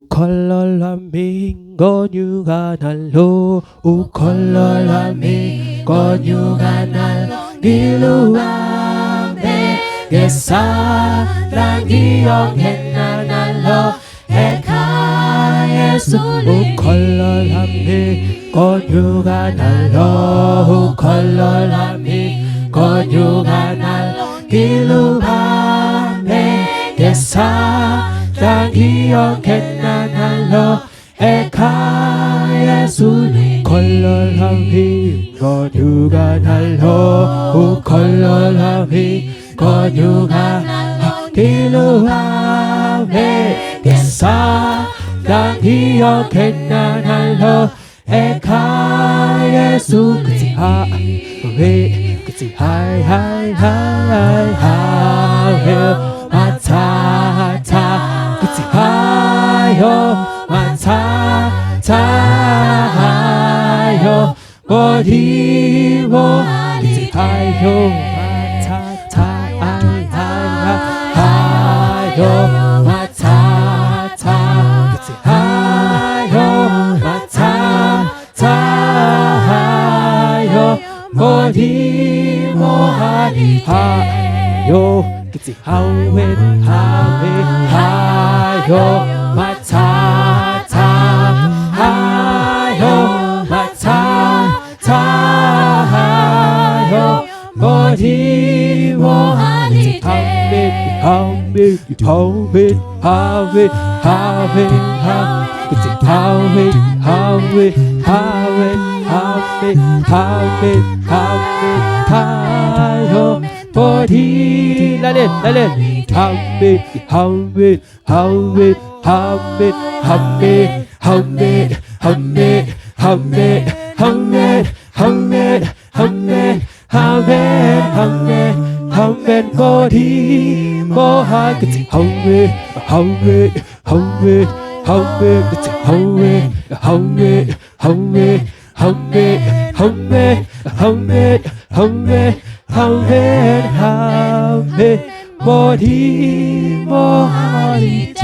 컬러라민 건유가 날로 컬러라민 건유가 날로 길루와 내게 사랑 기억했나 날로 에카 예수 컬러라민 건유가 날로 컬러라민 건유가 날로 길루와 내게 사랑 기억했나 날로 에카 예수 컬러라미 건유가 날로 컬러라미 건유가 날로 길루와 내게 사랑 기억했나 날로 에카 예수 그치 하위 그치 하이 마차차 그치 하여 마차차하여 어디 뭐 그치 하여 마차차하여 마차차 그치 하여 마차차하여 어디 뭐 하리 하여 그치 하웨 하여 마차차하여 마차차하여 어디 뭐 하리 하웨 그치 하여 어디 날린 하멘 어디 뭐하 그치 하웨 그치 하웨 어디 뭐하리제